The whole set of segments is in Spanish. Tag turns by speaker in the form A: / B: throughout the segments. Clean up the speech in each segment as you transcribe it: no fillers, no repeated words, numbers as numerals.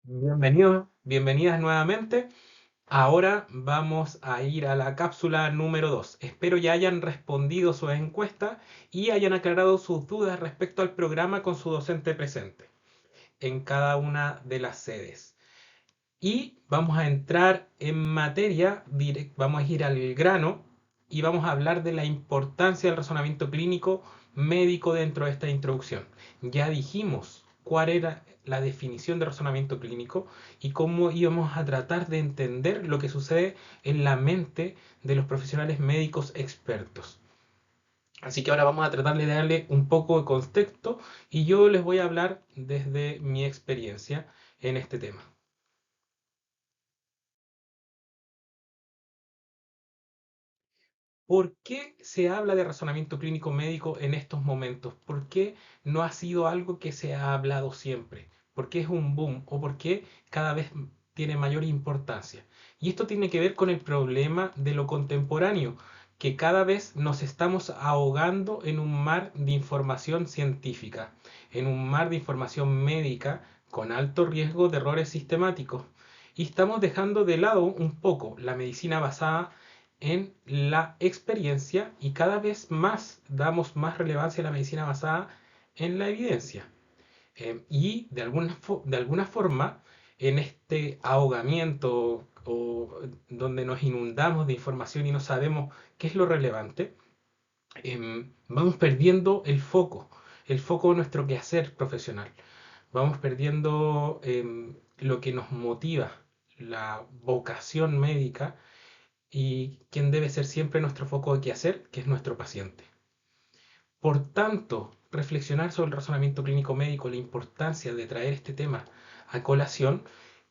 A: Bienvenidos, bienvenidas nuevamente. Ahora vamos a ir a la cápsula número 2. Espero ya hayan respondido sus encuestas y hayan aclarado sus dudas respecto al programa con su docente presente en cada una de las sedes. Y vamos a entrar en materia, vamos a ir al grano y vamos a hablar de la importancia del razonamiento clínico médico dentro de esta introducción. Ya dijimos cuál era la definición de razonamiento clínico y cómo íbamos a tratar de entender lo que sucede en la mente de los profesionales médicos expertos. Así que ahora vamos a tratar de darle un poco de contexto y yo les voy a hablar desde mi experiencia en este tema. ¿Por qué se habla de razonamiento clínico médico en estos momentos? ¿Por qué no ha sido algo que se ha hablado siempre? ¿Por qué es un boom? ¿O por qué cada vez tiene mayor importancia? Y esto tiene que ver con el problema de lo contemporáneo, que cada vez nos estamos ahogando en un mar de información científica, en un mar de información médica con alto riesgo de errores sistemáticos. Y estamos dejando de lado un poco la medicina basada en la experiencia y cada vez más damos más relevancia a la medicina basada en la evidencia. Y de alguna forma, en este ahogamiento o donde nos inundamos de información y no sabemos qué es lo relevante, vamos perdiendo el foco de nuestro quehacer profesional. Vamos perdiendo lo que nos motiva, la vocación médica y quien debe ser siempre nuestro foco de quehacer, que es nuestro paciente. Por tanto, reflexionar sobre el razonamiento clínico médico, la importancia de traer este tema a colación,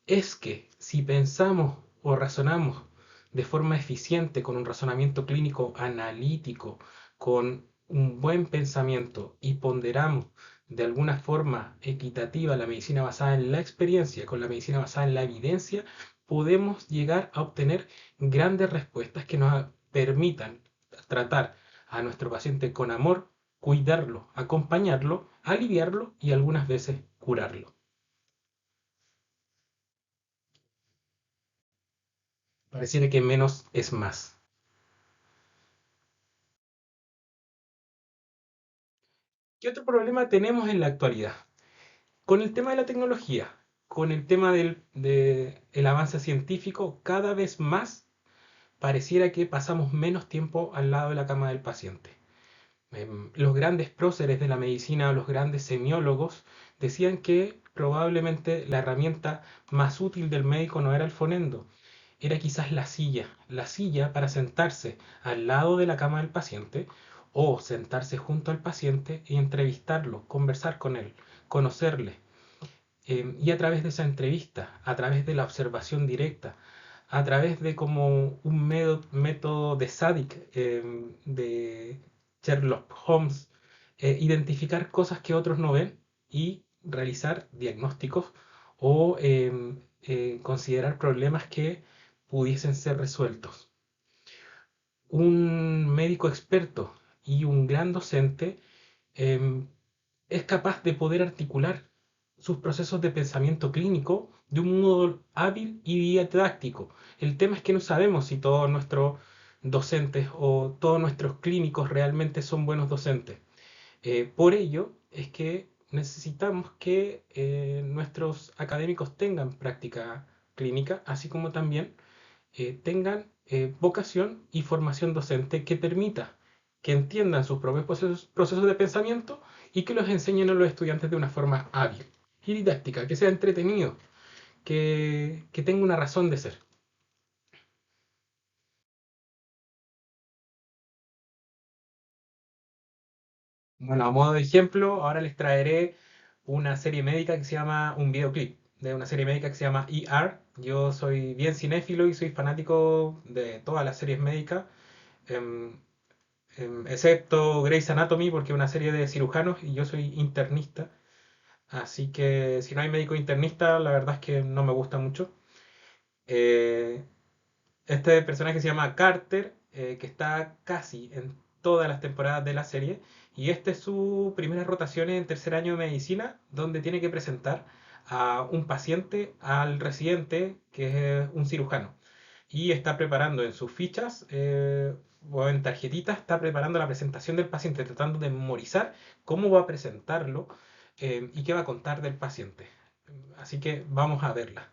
A: es que si pensamos o razonamos de forma eficiente con un razonamiento clínico analítico, con un buen pensamiento y ponderamos de alguna forma equitativa la medicina basada en la experiencia con la medicina basada en la evidencia, podemos llegar a obtener grandes respuestas que nos permitan tratar a nuestro paciente con amor, cuidarlo, acompañarlo, aliviarlo y algunas veces curarlo. Pareciera que menos es más. ¿Qué otro problema tenemos en la actualidad? Con el tema de la tecnología, con el tema del avance científico, cada vez más pareciera que pasamos menos tiempo al lado de la cama del paciente. Los grandes próceres de la medicina, los grandes semiólogos, decían que probablemente la herramienta más útil del médico no era el fonendo, era quizás la silla para sentarse al lado de la cama del paciente o sentarse junto al paciente y entrevistarlo, conversar con él, conocerle. Y a través de esa entrevista, a través de la observación directa, a través de como un método de SADIC, de Sherlock Holmes, identificar cosas que otros no ven y realizar diagnósticos o considerar problemas que pudiesen ser resueltos. Un médico experto y un gran docente eh, es capaz de poder articular sus procesos de pensamiento clínico de un modo hábil y didáctico. El tema es que no sabemos si todos nuestros docentes o todos nuestros clínicos realmente son buenos docentes. Por ello es que necesitamos que nuestros académicos tengan práctica clínica, así como también tengan vocación y formación docente que permita que entiendan sus propios procesos de pensamiento y que los enseñen a los estudiantes de una forma hábil y didáctica, que sea entretenido, que tenga una razón de ser. Bueno, a modo de ejemplo, ahora les traeré una serie médica que se llama, un videoclip de una serie médica que se llama ER. Yo soy bien cinéfilo y soy fanático de todas las series médicas. Em, Excepto Grey's Anatomy, porque es una serie de cirujanos y yo soy internista. Así que si no hay médico internista, la verdad es que no me gusta mucho. Eh, este personaje se llama Carter, que está casi en todas las temporadas de la serie. Y esta es su primera rotación en tercer año de medicina, donde tiene que presentar a un paciente al residente, que es un cirujano, y está preparando en sus fichas o en tarjetitas, está preparando la presentación del paciente, tratando de memorizar cómo va a presentarlo y qué va a contar del paciente. Así que vamos a verla.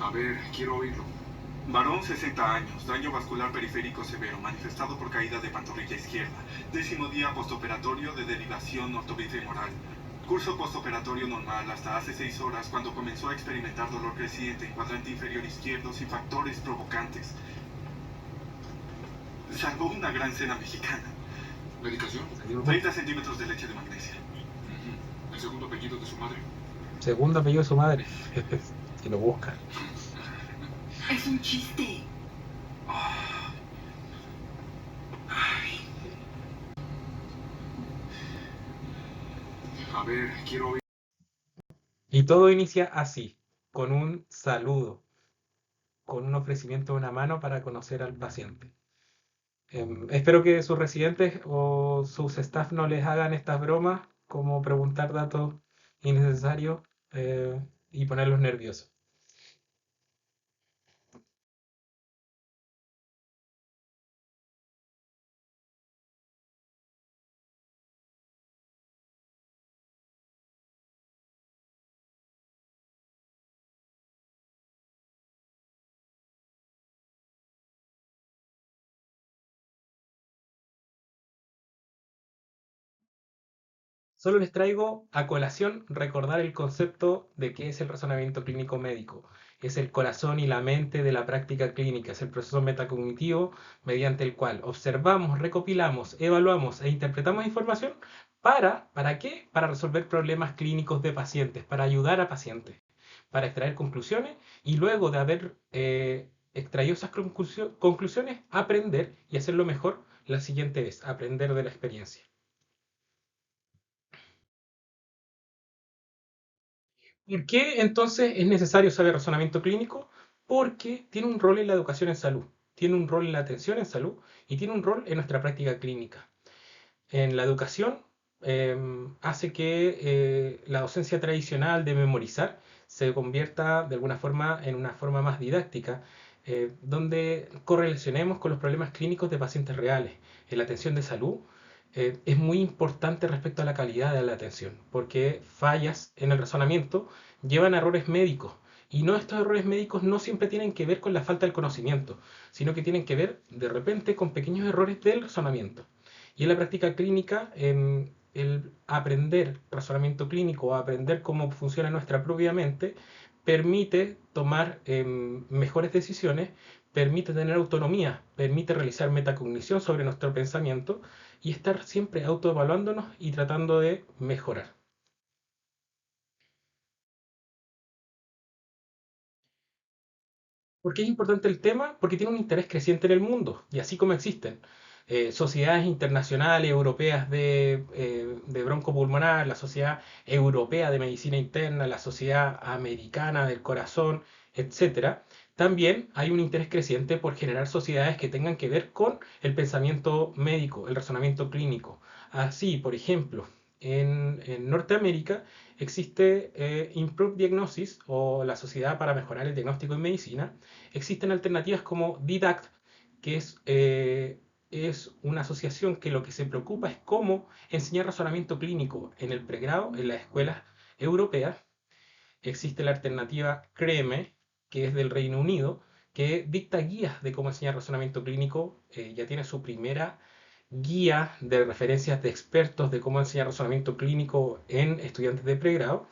B: A ver, quiero oírlo. Varón, 60 años, daño vascular periférico severo, manifestado por caída de pantorrilla izquierda. 10º día postoperatorio de derivación ortobifemoral. Curso postoperatorio normal hasta hace 6 horas cuando comenzó a experimentar dolor creciente en cuadrante inferior izquierdo sin factores provocantes. Salvó una gran cena mexicana. ¿Medicación? 30 centímetros de leche de magnesia. ¿El segundo apellido de su madre?
A: Segundo apellido de su madre. Si lo busca.
B: Es un chiste. A ver, quiero oír.
A: Y todo inicia así, con un saludo, con un ofrecimiento de una mano para conocer al paciente. Espero que sus residentes o sus staff no les hagan estas bromas, como preguntar datos innecesarios y ponerlos nerviosos. Solo les traigo a colación recordar el concepto de qué es el razonamiento clínico médico. Es el corazón y la mente de la práctica clínica, es el proceso metacognitivo mediante el cual observamos, recopilamos, evaluamos e interpretamos información ¿para qué? Para resolver problemas clínicos de pacientes, para ayudar a pacientes, para extraer conclusiones y luego de haber extraído esas conclusiones, aprender y hacerlo mejor la siguiente vez, aprender de la experiencia. ¿Por qué entonces es necesario saber razonamiento clínico? Porque tiene un rol en la educación en salud, tiene un rol en la atención en salud y tiene un rol en nuestra práctica clínica. En la educación hace que la docencia tradicional de memorizar se convierta de alguna forma en una forma más didáctica, donde correlacionemos con los problemas clínicos de pacientes reales. En la atención de salud es muy importante respecto a la calidad de la atención, porque fallas en el razonamiento llevan a errores médicos. Y no, estos errores médicos no siempre tienen que ver con la falta del conocimiento, sino que tienen que ver de repente con pequeños errores del razonamiento. Y en la práctica clínica, el aprender razonamiento clínico o aprender cómo funciona nuestra propia mente permite tomar mejores decisiones, permite tener autonomía, permite realizar metacognición sobre nuestro pensamiento y estar siempre autoevaluándonos y tratando de mejorar. ¿Por qué es importante el tema? Porque tiene un interés creciente en el mundo, y así como existen sociedades internacionales europeas de broncopulmonar, la Sociedad Europea de Medicina Interna, la Sociedad Americana del Corazón, etcétera, también hay un interés creciente por generar sociedades que tengan que ver con el pensamiento médico, el razonamiento clínico. Así, por ejemplo, en Norteamérica existe Improved Diagnosis o la Sociedad para Mejorar el Diagnóstico en Medicina. Existen alternativas como DIDACT, que es una asociación que lo que se preocupa es cómo enseñar razonamiento clínico en el pregrado, en las escuelas europeas. Existe la alternativa CREME, que es del Reino Unido, que dicta guías de cómo enseñar razonamiento clínico. Ya tiene su primera guía de referencias de expertos de cómo enseñar razonamiento clínico en estudiantes de pregrado.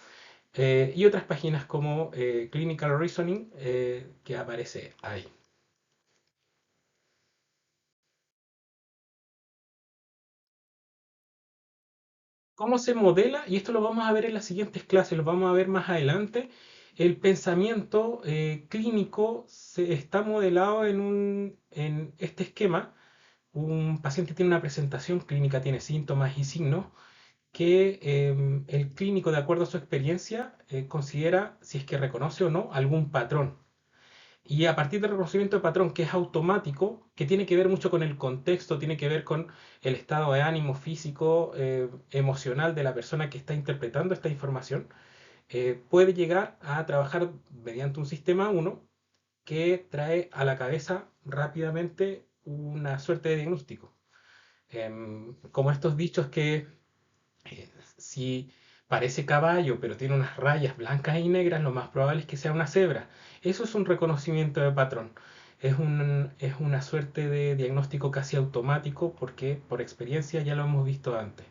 A: Y otras páginas como Clinical Reasoning, que aparece ahí. ¿Cómo se modela? Y esto lo vamos a ver en las siguientes clases, lo vamos a ver más adelante. El pensamiento clínico está modelado en este esquema. Un paciente tiene una presentación clínica, tiene síntomas y signos que el clínico, de acuerdo a su experiencia, considera si es que reconoce o no algún patrón. Y a partir del reconocimiento de patrón, que es automático, que tiene que ver mucho con el contexto, tiene que ver con el estado de ánimo físico, emocional de la persona que está interpretando esta información, puede llegar a trabajar mediante un sistema uno que trae a la cabeza rápidamente una suerte de diagnóstico. Como estos dichos que si parece caballo pero tiene unas rayas blancas y negras, lo más probable es que sea una cebra. Eso es un reconocimiento de patrón. Es una suerte de diagnóstico casi automático porque por experiencia ya lo hemos visto antes.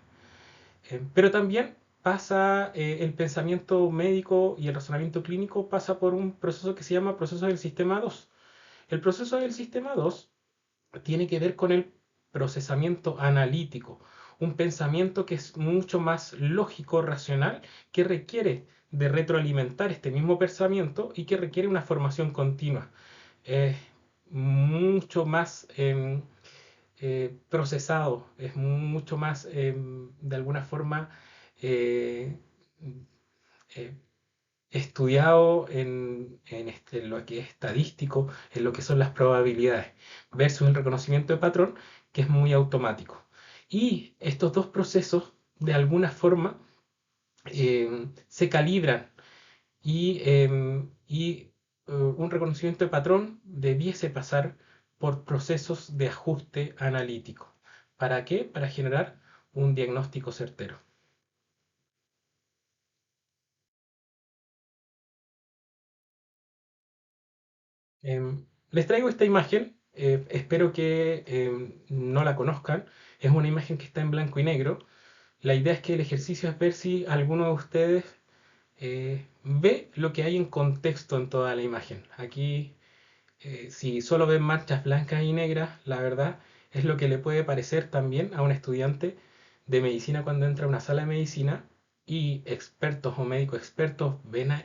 A: Pero también pasa el pensamiento médico y el razonamiento clínico pasa por un proceso que se llama proceso del sistema 2. El proceso del sistema 2 tiene que ver con el procesamiento analítico, un pensamiento que es mucho más lógico, racional, que requiere de retroalimentar este mismo pensamiento y que requiere una formación continua. Es mucho más procesado, es mucho más, de alguna forma, eh, eh, estudiado en lo que es estadístico, en lo que son las probabilidades, versus el reconocimiento de patrón, que es muy automático. Y estos dos procesos, de alguna forma, se calibran y un reconocimiento de patrón debiese pasar por procesos de ajuste analítico. ¿Para qué? Para generar un diagnóstico certero. Les traigo esta imagen, espero que no la conozcan. Es una imagen que está en blanco y negro. La idea es que el ejercicio es ver si alguno de ustedes ve lo que hay en contexto en toda la imagen. Aquí, si solo ven manchas blancas y negras, la verdad es lo que le puede parecer también a un estudiante de medicina cuando entra a una sala de medicina y expertos o médicos expertos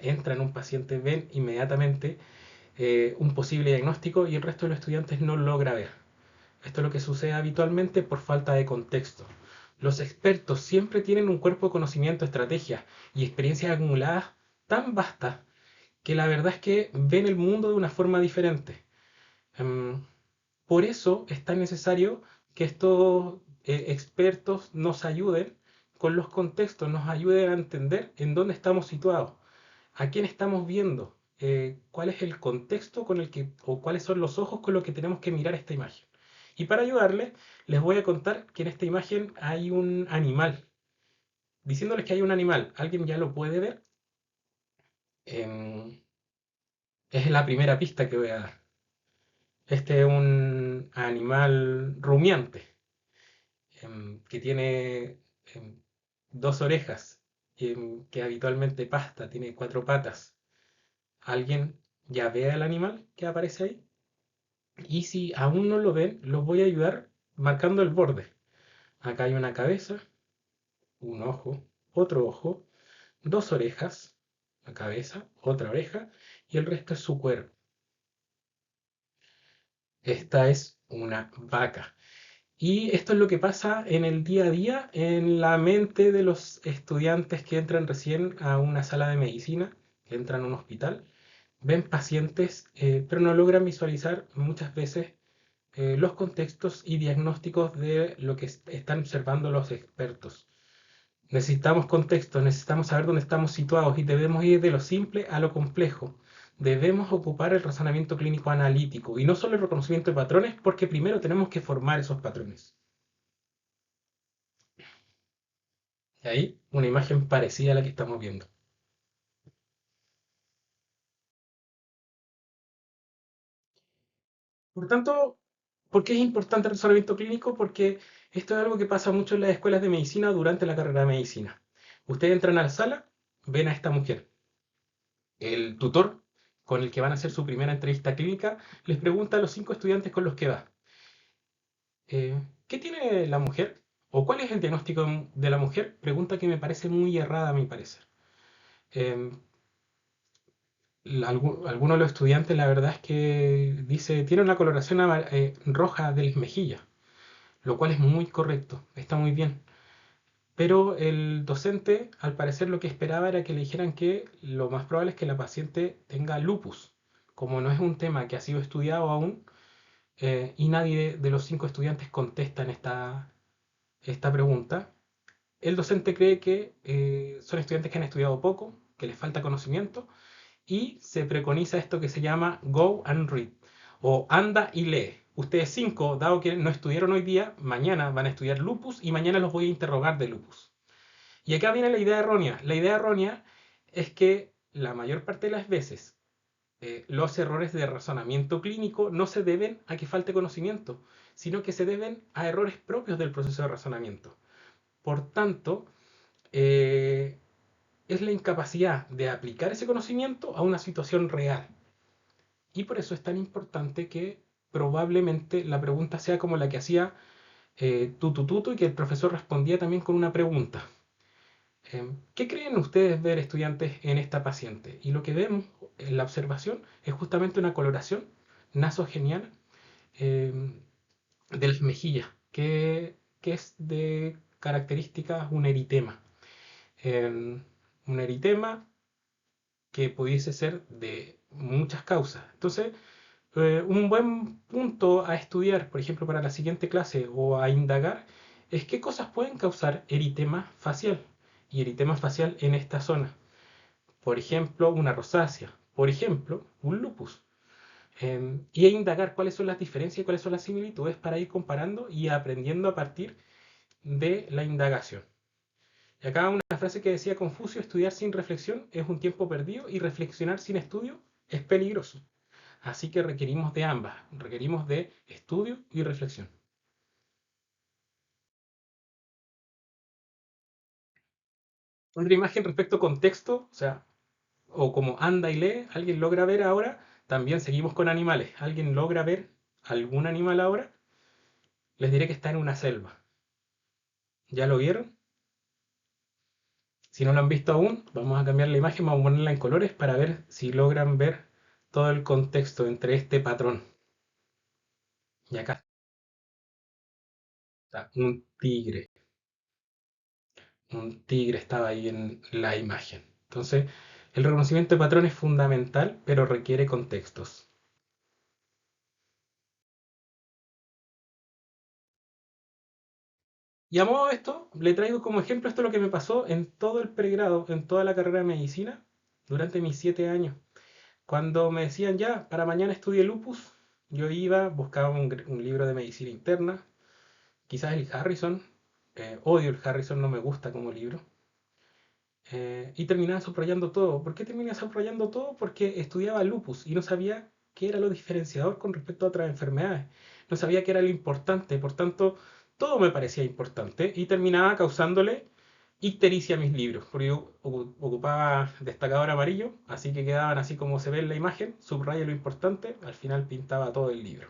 A: entran un paciente, ven inmediatamente un posible diagnóstico y el resto de los estudiantes no lo logra ver. Esto es lo que sucede habitualmente por falta de contexto. Los expertos siempre tienen un cuerpo de conocimiento, estrategias y experiencias acumuladas tan vastas que la verdad es que ven el mundo de una forma diferente. Em, por eso es tan necesario que estos expertos nos ayuden con los contextos, nos ayuden a entender en dónde estamos situados, a quién estamos viendo, cuál es el contexto con el que, o cuáles son los ojos con los que tenemos que mirar esta imagen. Y para ayudarles, les voy a contar que en esta imagen hay un animal. Diciéndoles que hay un animal, ¿alguien ya lo puede ver? Em, es la primera pista que voy a dar. Este es un animal rumiante, que tiene dos orejas, que habitualmente pasta, tiene cuatro patas. ¿Alguien ya ve al animal que aparece ahí? Y si aún no lo ven, los voy a ayudar marcando el borde. Acá hay una cabeza, un ojo, dos orejas, la cabeza, otra oreja, y el resto es su cuerpo. Esta es una vaca. Y esto es lo que pasa en el día a día en la mente de los estudiantes que entran recién a una sala de medicina, que entran a un hospital, ven pacientes, pero no logran visualizar muchas veces los contextos y diagnósticos de lo que están observando los expertos. Necesitamos contextos, necesitamos saber dónde estamos situados y debemos ir de lo simple a lo complejo. Debemos ocupar el razonamiento clínico analítico y no solo el reconocimiento de patrones, porque primero tenemos que formar esos patrones. Y ahí una imagen parecida a la que estamos viendo. Por tanto, ¿por qué es importante el razonamiento clínico? Porque esto es algo que pasa mucho en las escuelas de medicina durante la carrera de medicina. Ustedes entran a la sala, ven a esta mujer. El tutor con el que van a hacer su primera entrevista clínica les pregunta a los cinco estudiantes con los que va, ¿qué tiene la mujer? ¿O cuál es el diagnóstico de la mujer? Pregunta que me parece muy errada a mi parecer. Eh, alguno de los estudiantes la verdad es que dice, tiene una coloración roja de las mejillas, lo cual es muy correcto, está muy bien. Pero el docente, al parecer, lo que esperaba era que le dijeran que lo más probable es que la paciente tenga lupus, como no es un tema que ha sido estudiado aún, y nadie de los 5 estudiantes contesta en esta pregunta, el docente cree que son estudiantes que han estudiado poco, que les falta conocimiento, y se preconiza esto que se llama Go and Read, o anda y lee. Ustedes 5, dado que no estudiaron hoy día, mañana van a estudiar lupus y mañana los voy a interrogar de lupus. Y acá viene la idea errónea. La idea errónea es que la mayor parte de las veces los errores de razonamiento clínico no se deben a que falte conocimiento, sino que se deben a errores propios del proceso de razonamiento. Por tanto, eh, es la incapacidad de aplicar ese conocimiento a una situación real. Y por eso es tan importante que probablemente la pregunta sea como la que hacía Tutu Tutu y que el profesor respondía también con una pregunta. ¿Qué creen ustedes ver, estudiantes, en esta paciente? Y lo que vemos en la observación es justamente una coloración nasogeniana eh, de las mejillas, que es de características un eritema. Un eritema que pudiese ser de muchas causas. Entonces, un buen punto a estudiar, por ejemplo, para la siguiente clase o a indagar, es qué cosas pueden causar eritema facial y eritema facial en esta zona. Por ejemplo, una rosácea, por ejemplo, un lupus. Y a indagar cuáles son las diferencias y cuáles son las similitudes para ir comparando y aprendiendo a partir de la indagación. Y acá una frase que decía Confucio: estudiar sin reflexión es un tiempo perdido y reflexionar sin estudio es peligroso. Así que requerimos de ambas, requerimos de estudio y reflexión. Otra imagen respecto a contexto, o sea, o como anda y lee, ¿alguien logra ver ahora? También seguimos con animales. ¿Alguien logra ver algún animal ahora? Les diré que está en una selva. ¿Ya lo vieron? Si no lo han visto aún, vamos a cambiar la imagen, vamos a ponerla en colores para ver si logran ver todo el contexto entre este patrón. Y acá está un tigre. Un tigre estaba ahí en la imagen. Entonces, el reconocimiento de patrón es fundamental, pero requiere contextos. Y a modo de esto, le traigo como ejemplo esto lo que me pasó en todo el pregrado, en toda la carrera de medicina, durante mis 7 años. Cuando me decían ya, para mañana estudie lupus, yo iba, buscaba un libro de medicina interna, quizás el Harrison, odio el Harrison, no me gusta como libro, y terminaba subrayando todo. ¿Por qué terminé subrayando todo? Porque estudiaba lupus y no sabía qué era lo diferenciador con respecto a otras enfermedades. No sabía qué era lo importante, por tanto, todo me parecía importante y terminaba causándole ictericia a mis libros, porque yo ocupaba destacador amarillo, así que quedaban así como se ve en la imagen, subraya lo importante, al final pintaba todo el libro.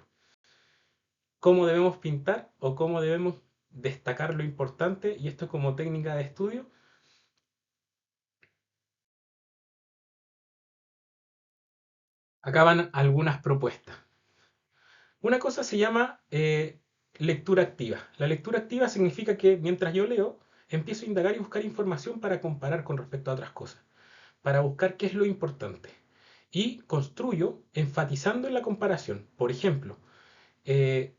A: ¿Cómo debemos pintar o cómo debemos destacar lo importante? Y esto como técnica de estudio. Acá van algunas propuestas. Una cosa se llama lectura activa. La lectura activa significa que mientras yo leo, empiezo a indagar y buscar información para comparar con respecto a otras cosas, para buscar qué es lo importante. Y construyo enfatizando en la comparación. Por ejemplo, eh,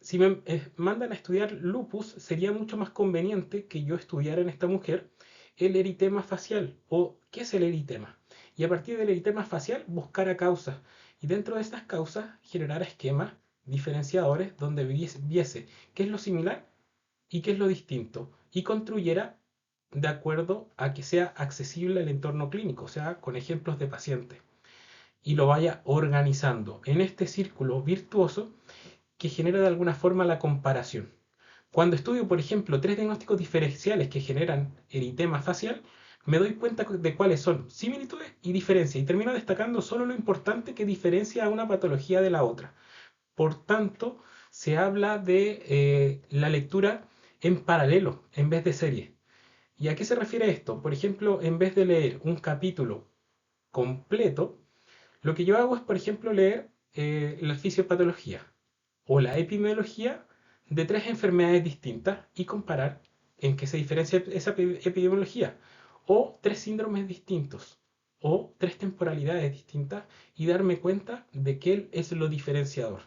A: si me mandan a estudiar lupus, sería mucho más conveniente que yo estudiara en esta mujer el eritema facial o qué es el eritema. Y a partir del eritema facial buscara causas y dentro de estas causas generara esquemas diferenciadores donde viese qué es lo similar y qué es lo distinto y construyera de acuerdo a que sea accesible al entorno clínico, o sea, con ejemplos de pacientes, y lo vaya organizando en este círculo virtuoso que genera de alguna forma la comparación. Cuando estudio, por ejemplo, 3 diagnósticos diferenciales que generan eritema facial, me doy cuenta de cuáles son similitudes y diferencias y termino destacando solo lo importante que diferencia a una patología de la otra. Por tanto, se habla de la lectura en paralelo en vez de serie. ¿Y a qué se refiere esto? Por ejemplo, en vez de leer un capítulo completo, lo que yo hago es, por ejemplo, leer la fisiopatología o la epidemiología de 3 enfermedades distintas y comparar en qué se diferencia esa epidemiología. O 3 síndromes distintos. o tres temporalidades distintas y darme cuenta de qué es lo diferenciador.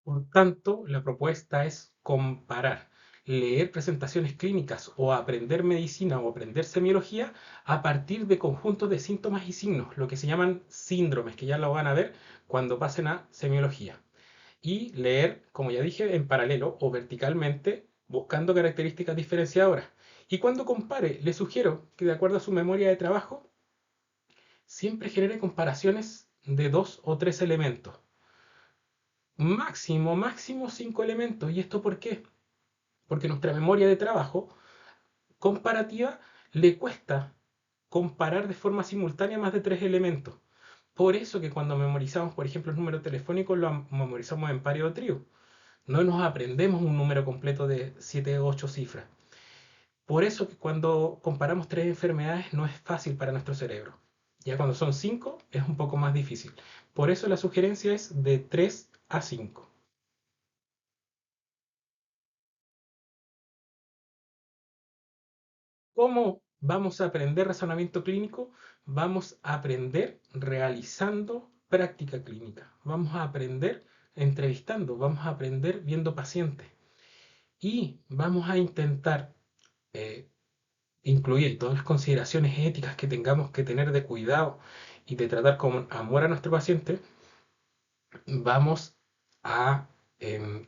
A: Por tanto, la propuesta es comparar, leer presentaciones clínicas o aprender medicina o aprender semiología a partir de conjuntos de síntomas y signos, lo que se llaman síndromes, que ya lo van a ver cuando pasen a semiología. Y leer, como ya dije, en paralelo o verticalmente, buscando características diferenciadoras. Y cuando compare, le sugiero que de acuerdo a su memoria de trabajo, siempre genere comparaciones de dos o tres elementos. Máximo cinco elementos. ¿Y esto por qué? Porque nuestra memoria de trabajo comparativa le cuesta comparar de forma simultánea más de tres elementos. Por eso que cuando memorizamos, por ejemplo, el número telefónico, lo memorizamos en pares o trío. No nos aprendemos un número completo de 7 o 8 cifras. Por eso que cuando comparamos tres enfermedades no es fácil para nuestro cerebro. Ya cuando son 5 es un poco más difícil. Por eso la sugerencia es de 3 a 5. ¿Cómo vamos a aprender razonamiento clínico? Vamos a aprender realizando práctica clínica. Vamos a aprender entrevistando. Vamos a aprender viendo pacientes. Y vamos a intentar eh, incluir todas las consideraciones éticas que tengamos que tener de cuidado y de tratar con amor a nuestro paciente. Vamos a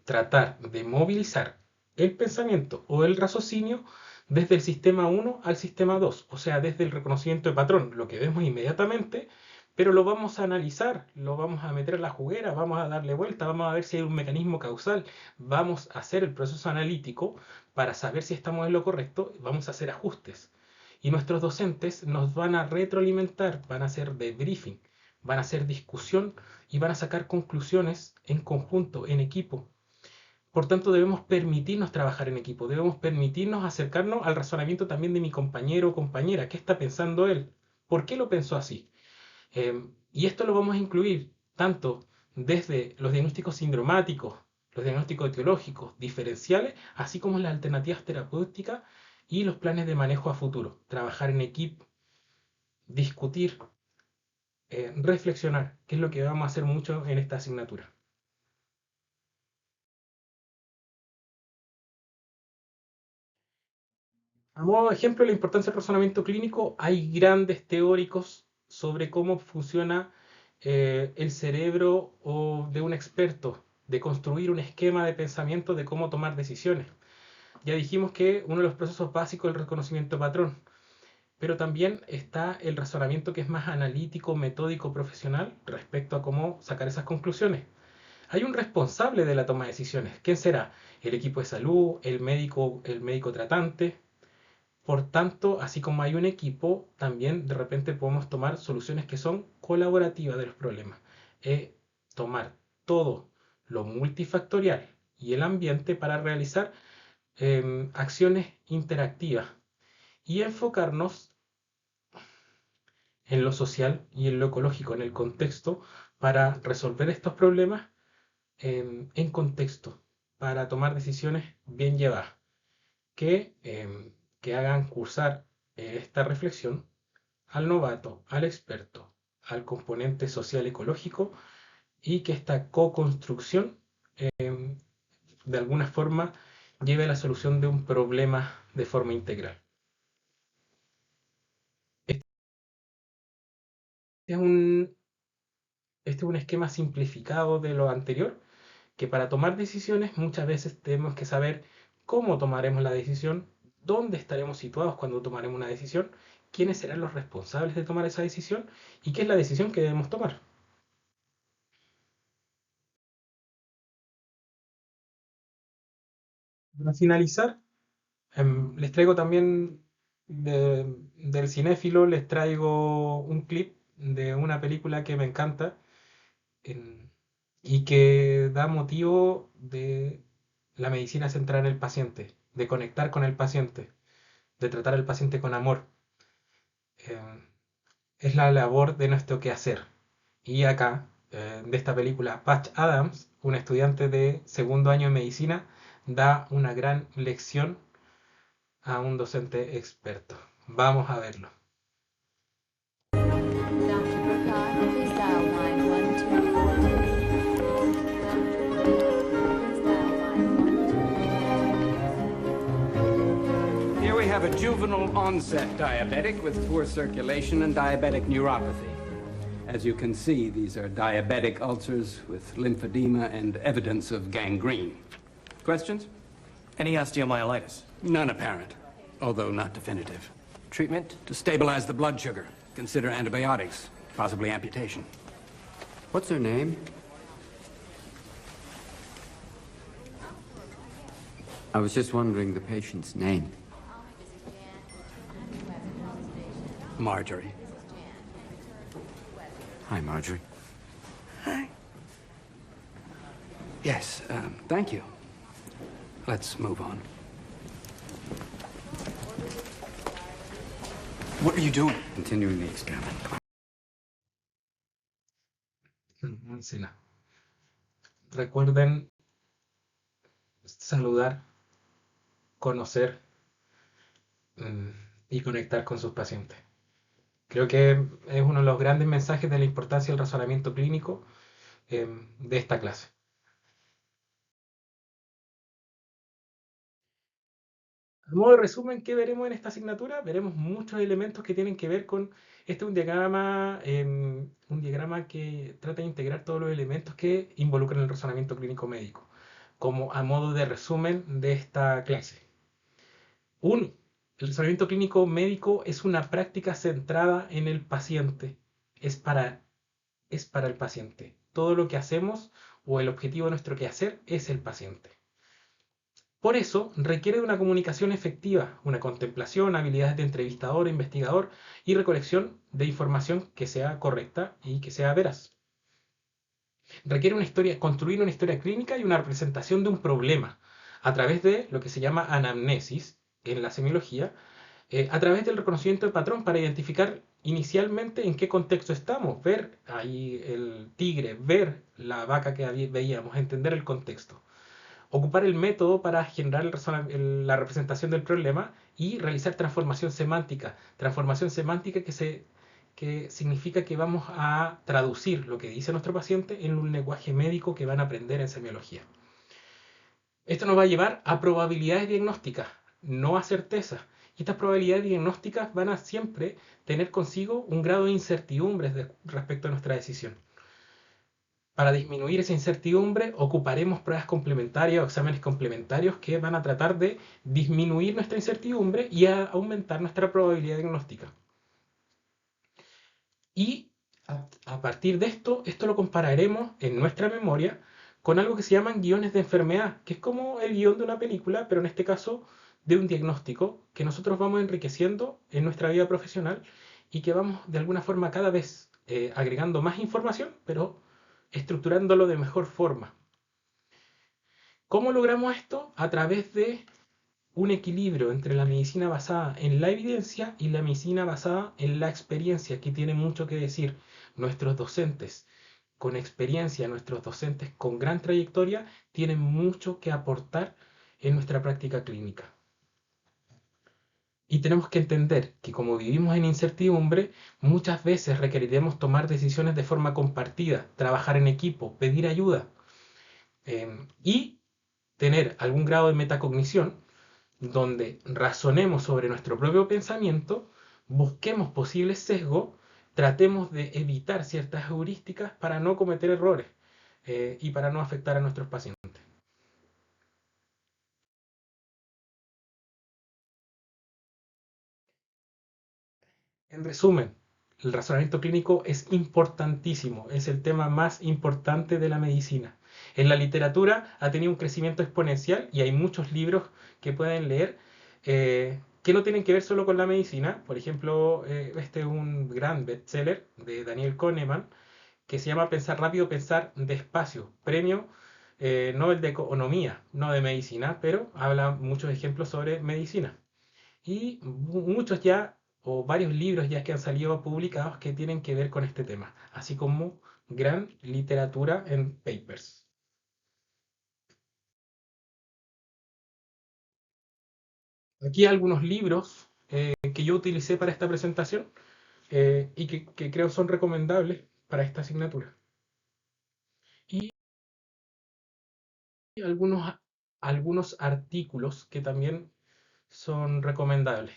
A: tratar de movilizar el pensamiento o el raciocinio desde el sistema 1 al sistema 2, o sea, desde el reconocimiento de patrón, lo que vemos inmediatamente, pero lo vamos a analizar, lo vamos a meter en la juguera, vamos a darle vuelta, vamos a ver si hay un mecanismo causal, vamos a hacer el proceso analítico para saber si estamos en lo correcto, vamos a hacer ajustes. Y nuestros docentes nos van a retroalimentar, van a hacer debriefing, van a hacer discusión y van a sacar conclusiones en conjunto, en equipo. Por tanto, debemos permitirnos trabajar en equipo, debemos permitirnos acercarnos al razonamiento también de mi compañero o compañera. ¿Qué está pensando él? ¿Por qué lo pensó así? Y esto lo vamos a incluir tanto desde los diagnósticos sindromáticos, los diagnósticos etiológicos, diferenciales, así como las alternativas terapéuticas y los planes de manejo a futuro. Trabajar en equipo, discutir, reflexionar, que es lo que vamos a hacer mucho en esta asignatura. A modo de ejemplo, la importancia del razonamiento clínico, hay grandes teóricos sobre cómo funciona el cerebro o de un experto, de construir un esquema de pensamiento de cómo tomar decisiones. Ya dijimos que uno de los procesos básicos es el reconocimiento de patrón, pero también está el razonamiento que es más analítico, metódico, profesional respecto a cómo sacar esas conclusiones. Hay un responsable de la toma de decisiones. ¿Quién será? El equipo de salud, el médico tratante. Por tanto, así como hay un equipo, también de repente podemos tomar soluciones que son colaborativas de los problemas. Tomar todo lo multifactorial y el ambiente para realizar acciones interactivas y enfocarnos en lo social y en lo ecológico, en el contexto, para resolver estos problemas en contexto, para tomar decisiones bien llevadas, que, que hagan cursar esta reflexión al novato, al experto, al componente social ecológico y que esta co-construcción de alguna forma lleve a la solución de un problema de forma integral. Este es un, este es un esquema simplificado de lo anterior, que para tomar decisiones muchas veces tenemos que saber cómo tomaremos la decisión, dónde estaremos situados cuando tomaremos una decisión, quiénes serán los responsables de tomar esa decisión y qué es la decisión que debemos tomar. Para finalizar, les traigo también del cinéfilo, les traigo un clip de una película que me encanta en- y que da motivo de la medicina centrada en el paciente, de conectar con el paciente, de tratar al paciente con amor. Eh, es la labor de nuestro quehacer. Y acá, de esta película, Patch Adams, un estudiante de segundo año de medicina, da una gran lección a un docente experto. Vamos a verlo.
C: Dr. Burkhardt, please dial line 124. Please dial line 124.
D: Here we have a juvenile onset diabetic with poor circulation and diabetic neuropathy. As you can see, these are diabetic ulcers with lymphedema and evidence of gangrene. Questions?
E: Any osteomyelitis?
D: None apparent, although not definitive.
E: Treatment?
D: To stabilize the blood sugar, consider antibiotics, possibly amputation.
F: What's her name? I was just wondering the patient's name.
D: Marjorie.
F: Hi, Marjorie.
D: Hi. Yes, thank you. Let's move on.
E: What are you doing?
F: Continuing the experiment.
A: Encina. Recuerden saludar, conocer y conectar con sus pacientes. Creo que es uno de los grandes mensajes de la importancia del razonamiento clínico de esta clase. A modo de resumen, ¿qué veremos en esta asignatura? Veremos muchos elementos que tienen que ver con... Este es un diagrama que trata de integrar todos los elementos que involucran el razonamiento clínico médico, como a modo de resumen de esta clase. 1. El razonamiento clínico médico es una práctica centrada en el paciente. Es para el paciente. Todo lo que hacemos o el objetivo de nuestro quehacer es el paciente. Por eso requiere de una comunicación efectiva, una contemplación, habilidades de entrevistador, investigador y recolección de información que sea correcta y que sea veraz. Requiere construir una historia clínica y una representación de un problema a través de lo que se llama anamnesis en la semiología, a través del reconocimiento de patrón para identificar inicialmente en qué contexto estamos, ver ahí el tigre, ver la vaca que veíamos, entender el contexto. Ocupar el método para generar la representación del problema y realizar transformación semántica. Transformación semántica que significa que vamos a traducir lo que dice nuestro paciente en un lenguaje médico que van a aprender en semiología. Esto nos va a llevar a probabilidades diagnósticas, no a certezas. Y estas probabilidades diagnósticas van a siempre tener consigo un grado de incertidumbre respecto a nuestra decisión. Para disminuir esa incertidumbre, ocuparemos pruebas complementarias o exámenes complementarios que van a tratar de disminuir nuestra incertidumbre y a aumentar nuestra probabilidad diagnóstica. Y a partir de esto lo compararemos en nuestra memoria con algo que se llaman guiones de enfermedad, que es como el guión de una película, pero en este caso de un diagnóstico que nosotros vamos enriqueciendo en nuestra vida profesional y que vamos de alguna forma cada vez agregando más información, pero estructurándolo de mejor forma. ¿Cómo logramos esto? A través de un equilibrio entre la medicina basada en la evidencia y la medicina basada en la experiencia, que tiene mucho que decir. Nuestros docentes con experiencia, nuestros docentes con gran trayectoria, tienen mucho que aportar en nuestra práctica clínica. Y tenemos que entender que como vivimos en incertidumbre, muchas veces requeriremos tomar decisiones de forma compartida, trabajar en equipo, pedir ayuda y tener algún grado de metacognición donde razonemos sobre nuestro propio pensamiento, busquemos posibles sesgos, tratemos de evitar ciertas heurísticas para no cometer errores y para no afectar a nuestros pacientes. En resumen, el razonamiento clínico es importantísimo, es el tema más importante de la medicina. En la literatura ha tenido un crecimiento exponencial y hay muchos libros que pueden leer que no tienen que ver solo con la medicina. Por ejemplo, este es un gran bestseller de Daniel Kahneman que se llama Pensar rápido, pensar despacio. Premio Nobel de Economía, no de medicina, pero habla muchos ejemplos sobre medicina. Y muchos ya, o varios libros ya que han salido publicados que tienen que ver con este tema, así como gran literatura en papers. Aquí algunos libros que yo utilicé para esta presentación y que creo son recomendables para esta asignatura. Y algunos, algunos artículos que también son recomendables.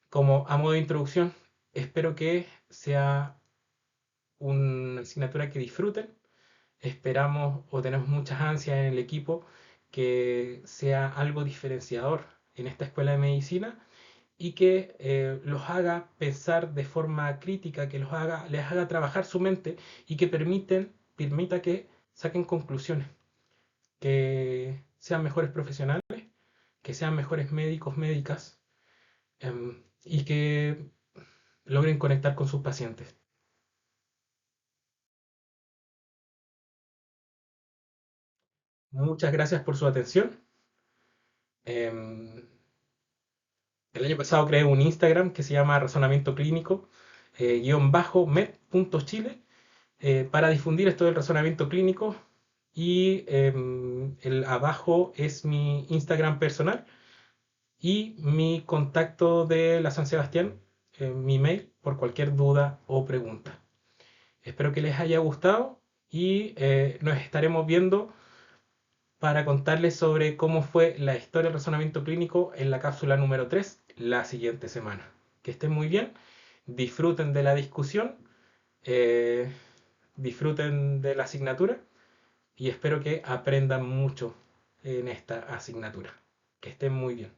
A: Como a modo de introducción, espero que sea una asignatura que disfruten. Esperamos o tenemos muchas ansias en el equipo que sea algo diferenciador en esta escuela de medicina y que los haga pensar de forma crítica, que les haga trabajar su mente y que permita que saquen conclusiones, que sean mejores profesionales, que sean mejores médicos, médicas, y que logren conectar con sus pacientes. Muchas gracias por su atención. Em, el año pasado creé un Instagram que se llama Razonamiento Clínico, _med.chile, para difundir esto del razonamiento clínico. Y el abajo es mi Instagram personal y mi contacto de la San Sebastián, mi mail, por cualquier duda o pregunta. Espero que les haya gustado y nos estaremos viendo para contarles sobre cómo fue la historia del razonamiento clínico en la cápsula número 3 la siguiente semana. Que estén muy bien, disfruten de la discusión, eh, disfruten de la asignatura y espero que aprendan mucho en esta asignatura. Que estén muy bien.